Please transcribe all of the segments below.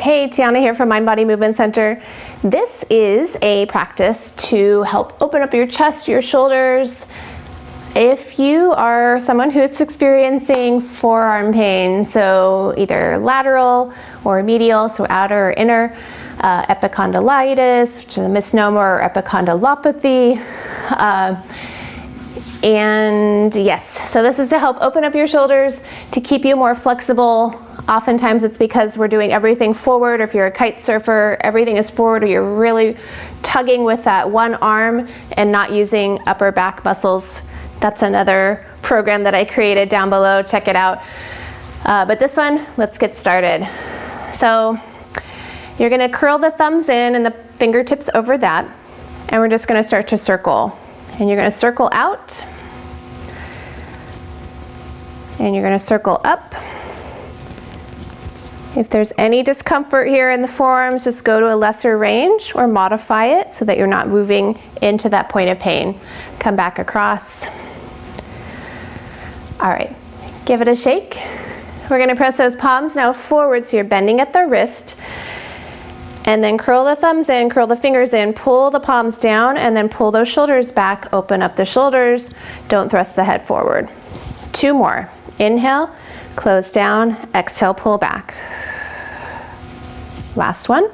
Hey, Tiana here from Mind Body Movement Center. This is a practice to help open up your chest, your shoulders. If you are someone who's experiencing forearm pain, so either lateral or medial, so outer or inner, epicondylitis, which is a misnomer, or epicondylopathy, and yes, so this is to help open up your shoulders, to keep you more flexible. Oftentimes it's because we're doing everything forward, or if you're a kite surfer, everything is forward, or you're really tugging with that one arm and not using upper back muscles. That's another program that I created down below, check it out. But this one, let's get started. So you're gonna curl the thumbs in and the fingertips over that, and we're just gonna start to circle. And you're gonna circle out, and you're gonna circle up. If there's any discomfort here in the forearms, just go to a lesser range or modify it so that you're not moving into that point of pain. Come back across. All right, give it a shake. We're gonna press those palms now forward, so you're bending at the wrist. And then curl the thumbs in, curl the fingers in, pull the palms down, and then pull those shoulders back, open up the shoulders. Don't thrust the head forward. 2 more. Inhale, close down, exhale, pull back. Last one.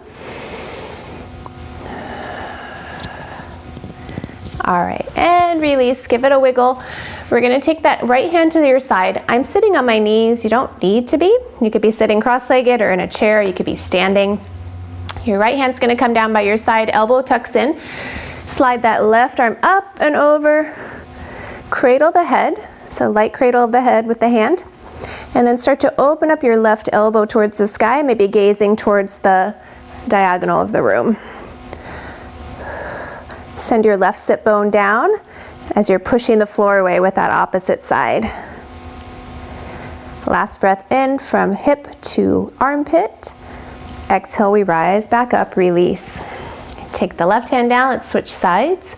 All right, and release, give it a wiggle. We're gonna take that right hand to your side. I'm sitting on my knees, you don't need to be. You could be sitting cross-legged or in a chair, you could be standing. Your right hand's gonna come down by your side, elbow tucks in. Slide that left arm up and over. Cradle the head, so light cradle of the head with the hand. And then start to open up your left elbow towards the sky, maybe gazing towards the diagonal of the room. Send your left sit bone down as you're pushing the floor away with that opposite side. Last breath in from hip to armpit. Exhale, we rise back up, release. Take the left hand down, let's switch sides.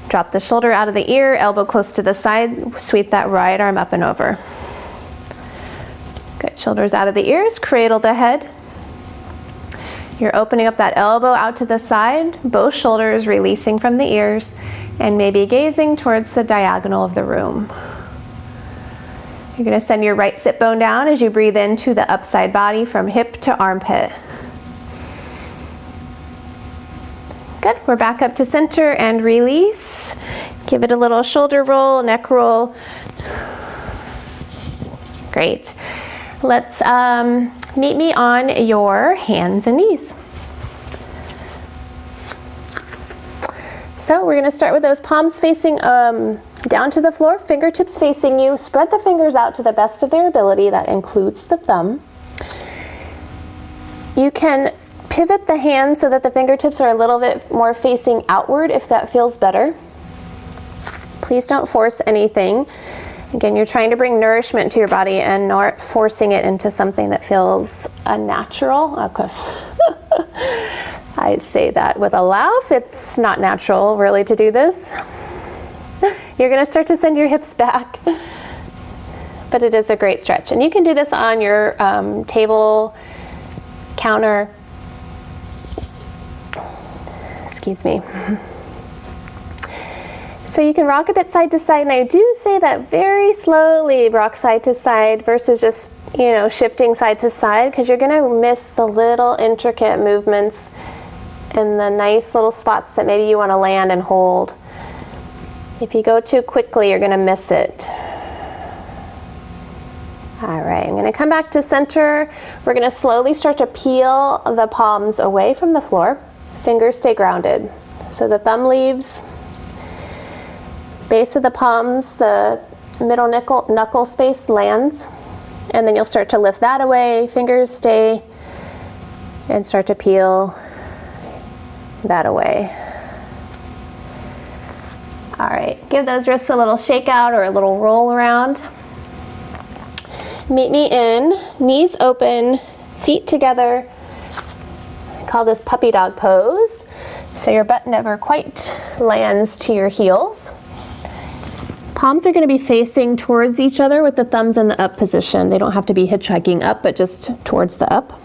Drop the shoulder out of the ear, elbow close to the side, sweep that right arm up and over. Good, shoulders out of the ears, cradle the head. You're opening up that elbow out to the side, both shoulders releasing from the ears, and maybe gazing towards the diagonal of the room. You're gonna send your right sit bone down as you breathe into the upside body from hip to armpit. Good, we're back up to center and release. Give it a little shoulder roll, neck roll. Great. Let's meet me on your hands and knees. So we're gonna start with those palms facing down to the floor, fingertips facing you. Spread the fingers out to the best of their ability. That includes the thumb. You can pivot the hands so that the fingertips are a little bit more facing outward if that feels better. Please don't force anything. Again, you're trying to bring nourishment to your body and not forcing it into something that feels unnatural. Of course, I say that with a laugh. It's not natural really to do this. You're gonna start to send your hips back, but it is a great stretch. And you can do this on your table, counter, excuse me. So you can rock a bit side to side, and I do say that very slowly, rock side to side versus just, you know, shifting side to side, because you're gonna miss the little intricate movements and the nice little spots that maybe you wanna land and hold. If you go too quickly, you're gonna miss it. All right, I'm gonna come back to center. We're gonna slowly start to peel the palms away from the floor. Fingers stay grounded. So the thumb leaves, base of the palms, the middle knuckle space lands, and then you'll start to lift that away, fingers stay, and start to peel that away. All right, give those wrists a little shake out or a little roll around. Meet me in, knees open, feet together. I call this puppy dog pose. So your butt never quite lands to your heels. Palms are going to be facing towards each other with the thumbs in the up position. They don't have to be hitchhiking up, but just towards the up.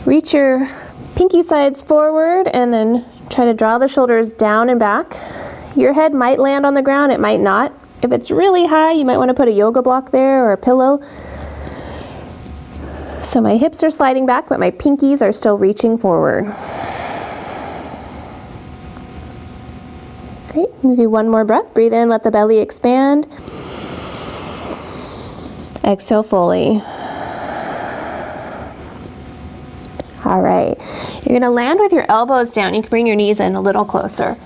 Reach your pinky sides forward and then try to draw the shoulders down and back. Your head might land on the ground, it might not. If it's really high, you might want to put a yoga block there or a pillow. So my hips are sliding back, but my pinkies are still reaching forward. Great, maybe one more breath. Breathe in, let the belly expand. Exhale fully. All right, you're gonna land with your elbows down. You can bring your knees in a little closer.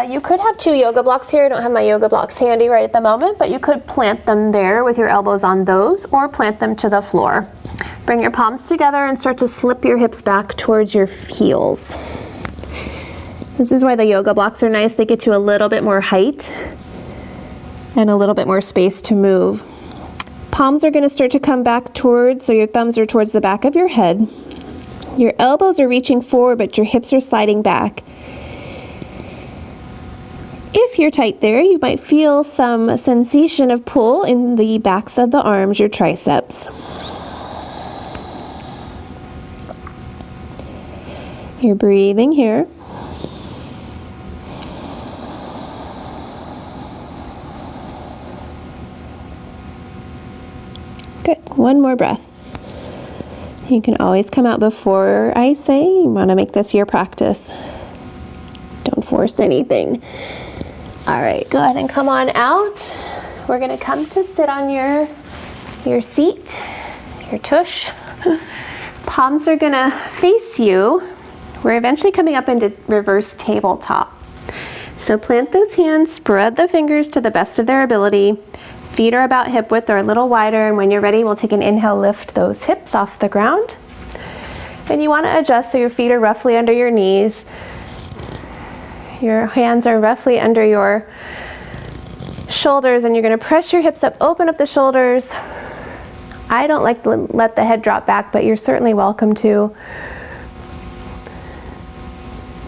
You could have two yoga blocks here. I don't have my yoga blocks handy right at the moment, but you could plant them there with your elbows on those or plant them to the floor. Bring your palms together and start to slip your hips back towards your heels. This is why the yoga blocks are nice. They get you a little bit more height and a little bit more space to move. Palms are going to start to come back towards, so your thumbs are towards the back of your head. Your elbows are reaching forward, but your hips are sliding back. If you're tight there, you might feel some sensation of pull in the backs of the arms, your triceps. You're breathing here. Good. One more breath. You can always come out before I say. You want to make this your practice. Don't force anything. All right, go ahead and come on out. We're going to come to sit on your seat, your tush. Palms are going to face you. We're eventually coming up into reverse tabletop. So plant those hands, spread the fingers to the best of their ability. Feet are about hip width or a little wider, and when you're ready, we'll take an inhale, lift those hips off the ground. And you want to adjust so your feet are roughly under your knees. Your hands are roughly under your shoulders, and you're going to press your hips up, open up the shoulders. I don't like to let the head drop back, but you're certainly welcome to.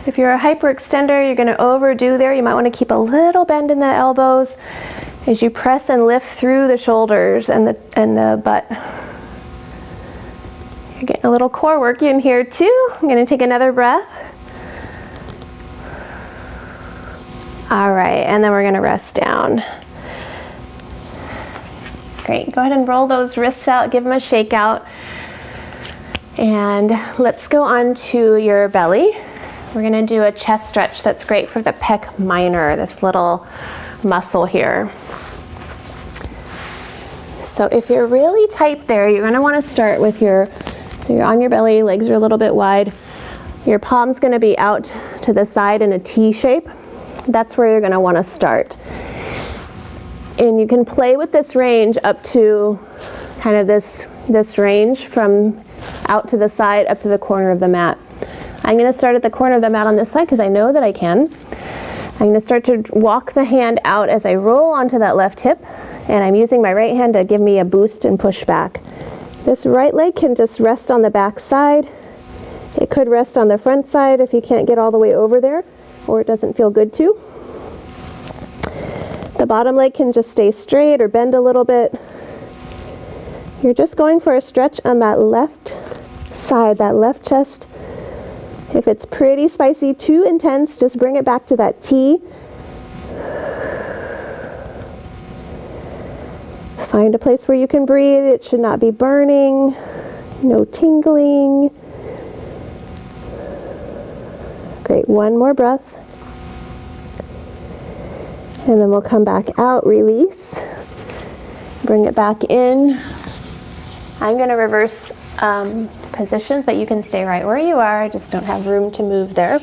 If you're a hyperextender, you're going to overdo there. You might want to keep a little bend in the elbows as you press and lift through the shoulders and the butt. You're getting a little core work in here too. I'm going to take another breath. All right, and then we're going to rest down. Great, go ahead and roll those wrists out, give them a shake out. And let's go on to your belly. We're going to do a chest stretch that's great for the pec minor, this little muscle here. So if you're really tight there, you're going to want to start with so you're on your belly, legs are a little bit wide. Your palm's going to be out to the side in a T shape. That's where you're going to want to start. And you can play with this range up to kind of this range from out to the side up to the corner of the mat. I'm going to start at the corner of the mat on this side because I know that I can. I'm going to start to walk the hand out as I roll onto that left hip, and I'm using my right hand to give me a boost and push back. This right leg can just rest on the back side. It could rest on the front side if you can't get all the way over there, or it doesn't feel good to. The bottom leg can just stay straight or bend a little bit. You're just going for a stretch on that left side, that left chest. If it's pretty spicy, too intense, just bring it back to that T. Find a place where you can breathe. It should not be burning, no tingling. Great, one more breath. And then we'll come back out, release. Bring it back in. I'm going to reverse positions, but you can stay right where you are. I just don't have room to move there.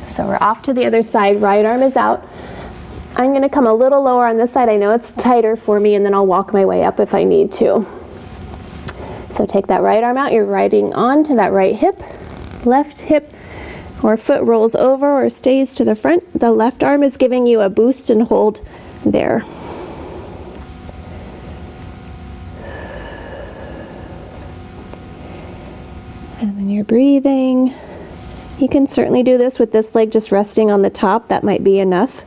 So we're off to the other side. Right arm is out. I'm going to come a little lower on this side. I know it's tighter for me, and then I'll walk my way up if I need to. So take that right arm out. You're riding on to that right hip. Left hip or foot rolls over or stays to the front. The left arm is giving you a boost and hold there. And then you're breathing. You can certainly do this with this leg just resting on the top. That might be enough.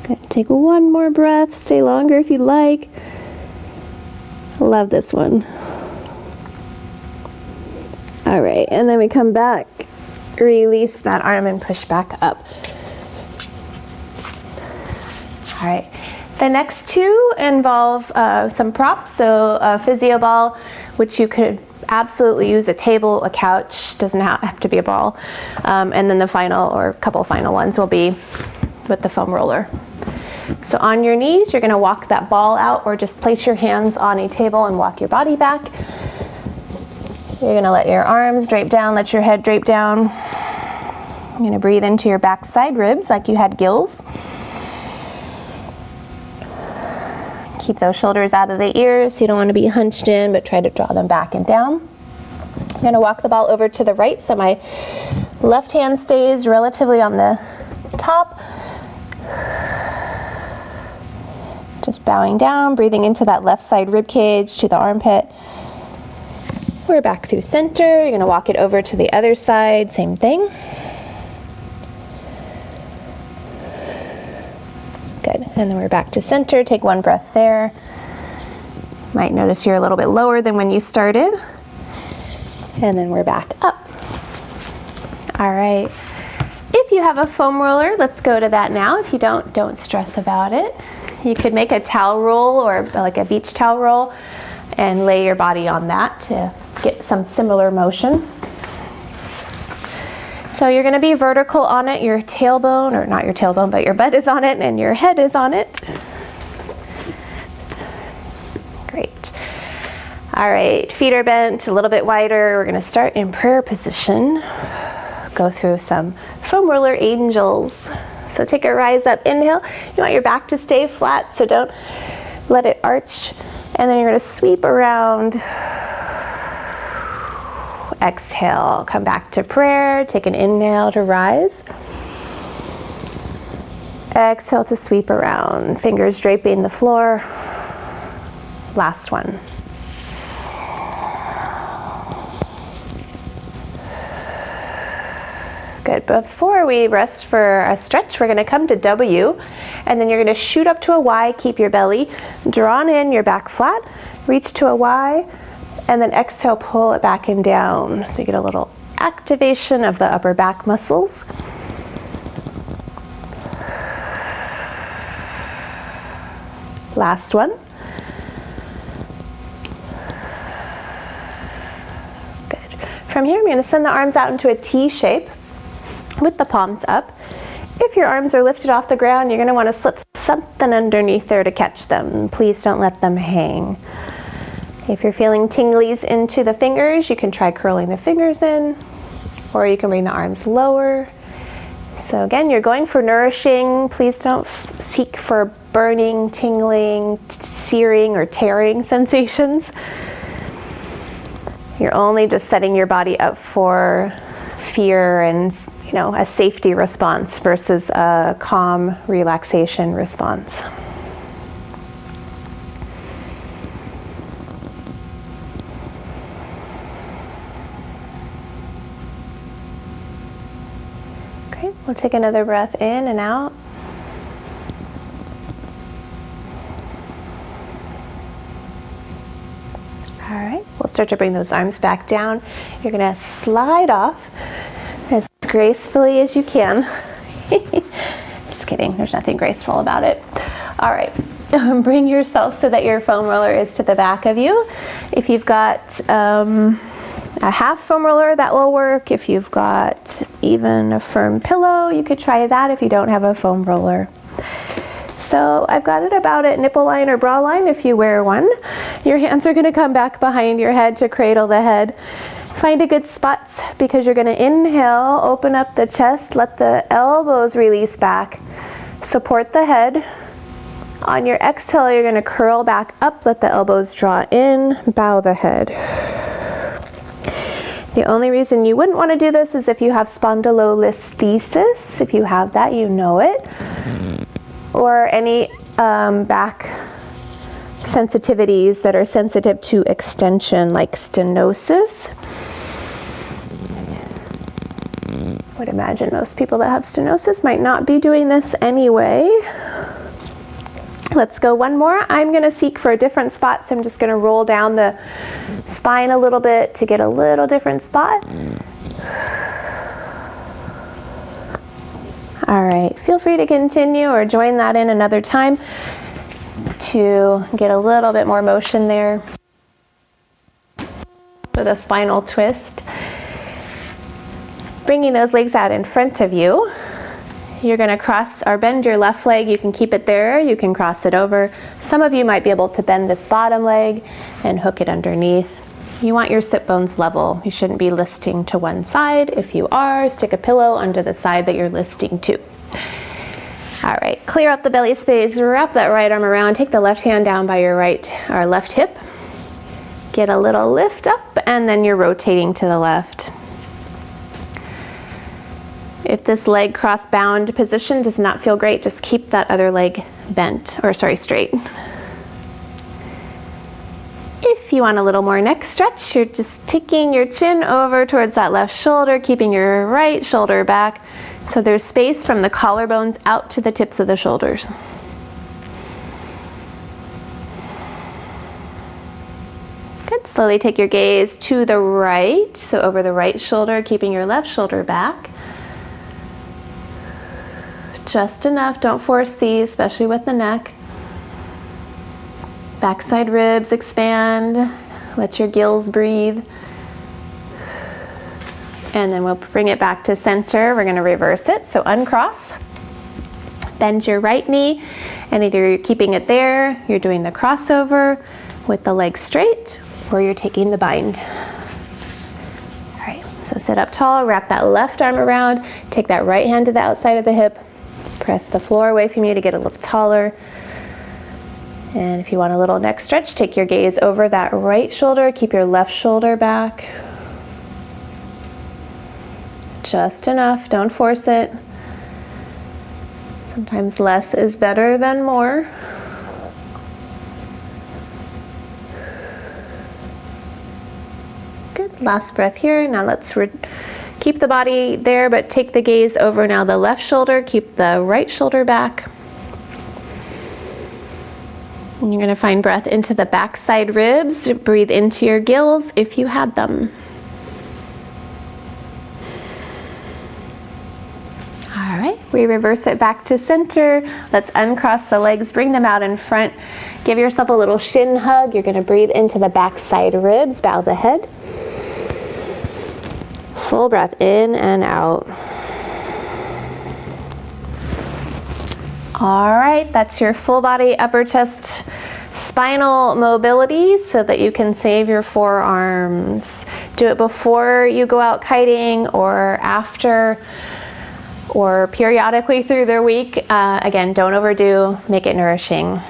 Good. Take one more breath. Stay longer if you'd like. Love this one. All right, and then we come back, release that arm and push back up. All right, the next two involve some props, so a physio ball, which you could absolutely use, a table, a couch, doesn't have to be a ball, and then the final, or a couple final ones will be with the foam roller. So on your knees, you're going to walk that ball out, or just place your hands on a table and walk your body back. You're going to let your arms drape down, let your head drape down. You're going to breathe into your back side ribs like you had gills. Keep those shoulders out of the ears. You don't want to be hunched in, but try to draw them back and down. I'm going to walk the ball over to the right, so my left hand stays relatively on the top. Just bowing down, breathing into that left side rib cage to the armpit. We're back through center. You're going to walk it over to the other side, same thing. Good, and then we're back to center. Take one breath there. Might notice you're a little bit lower than when you started. And then we're back up. All right. If you have a foam roller, let's go to that now. If you don't stress about it. You could make a towel roll, or like a beach towel roll, and lay your body on that to get some similar motion. So you're going to be vertical on it. Your tailbone, or not your tailbone, but your butt is on it and your head is on it. Great. All right, feet are bent a little bit wider. We're going to start in prayer position. Go through some foam roller angels. So take a rise up, inhale. You want your back to stay flat, so don't let it arch. And then you're going to sweep around. Exhale, come back to prayer. Take an inhale to rise. Exhale to sweep around. Fingers draping the floor. Last one. Good. Before we rest for a stretch, we're going to come to W, and then you're going to shoot up to a Y. Keep your belly drawn in, your back flat. Reach to a Y, and then exhale, pull it back and down. So you get a little activation of the upper back muscles. Last one. Good. From here, I'm going to send the arms out into a T shape with the palms up. If your arms are lifted off the ground, you're going to want to slip something underneath there to catch them. Please don't let them hang. If you're feeling tinglies into the fingers, you can try curling the fingers in, or you can bring the arms lower. So again, you're going for nourishing. Please don't seek for burning, tingling, searing, or tearing sensations. You're only just setting your body up for fear and, a safety response versus a calm relaxation response. Okay, we'll take another breath in and out. All right, we'll start to bring those arms back down. You're going to slide off as gracefully as you can. Just kidding, there's nothing graceful about it. All right, bring yourself so that your foam roller is to the back of you. If you've got a half foam roller, that will work. If you've got even a firm pillow, you could try that if you don't have a foam roller. So I've got it about at nipple line or bra line if you wear one. Your hands are going to come back behind your head to cradle the head. Find a good spot, because you're going to inhale, open up the chest, let the elbows release back, support the head. On your exhale, you're going to curl back up, let the elbows draw in, bow the head. The only reason you wouldn't want to do this is if you have spondylolisthesis. If you have that, you know it. Or any back sensitivities that are sensitive to extension, like stenosis. I would imagine most people that have stenosis might not be doing this anyway. Let's go one more. I'm going to seek for a different spot, so I'm just going to roll down the spine a little bit to get a little different spot. All right, feel free to continue or join that in another time to get a little bit more motion there with a spinal twist. Bringing those legs out in front of you. You're going to cross or bend your left leg. You can keep it there, you can cross it over. Some of you might be able to bend this bottom leg and hook it underneath. You want your sit bones level. You shouldn't be listing to one side. If you are, stick a pillow under the side that you're listing to. All right, clear out the belly space, wrap that right arm around, take the left hand down by your left hip. Get a little lift up, and then you're rotating to the left. If this leg cross-bound position does not feel great, just keep that other leg straight. If you want a little more neck stretch, you're just taking your chin over towards that left shoulder, keeping your right shoulder back, so there's space from the collarbones out to the tips of the shoulders. Good. Slowly take your gaze to the right, so over the right shoulder, keeping your left shoulder back. Just enough, don't force these, especially with the neck. Backside ribs expand, let your gills breathe. And then we'll bring it back to center. We're going to reverse it, so uncross. Bend your right knee, and either you're keeping it there, you're doing the crossover with the leg straight, or you're taking the bind. All right, so sit up tall, wrap that left arm around, take that right hand to the outside of the hip, press the floor away from you to get a little taller. And if you want a little neck stretch, take your gaze over that right shoulder, keep your left shoulder back. Just enough, don't force it. Sometimes less is better than more. Good, last breath here. Now let's keep the body there, but take the gaze over now the left shoulder, keep the right shoulder back. And you're going to find breath into the backside ribs. Breathe into your gills if you had them. All right, we reverse it back to center. Let's uncross the legs, bring them out in front. Give yourself a little shin hug. You're going to breathe into the backside ribs, bow the head. Full breath in and out. All right, that's your full body upper chest spinal mobility so that you can save your forearms. Do it before you go out kiting or after or periodically through the week. Again, don't overdo, make it nourishing.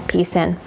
Peace in.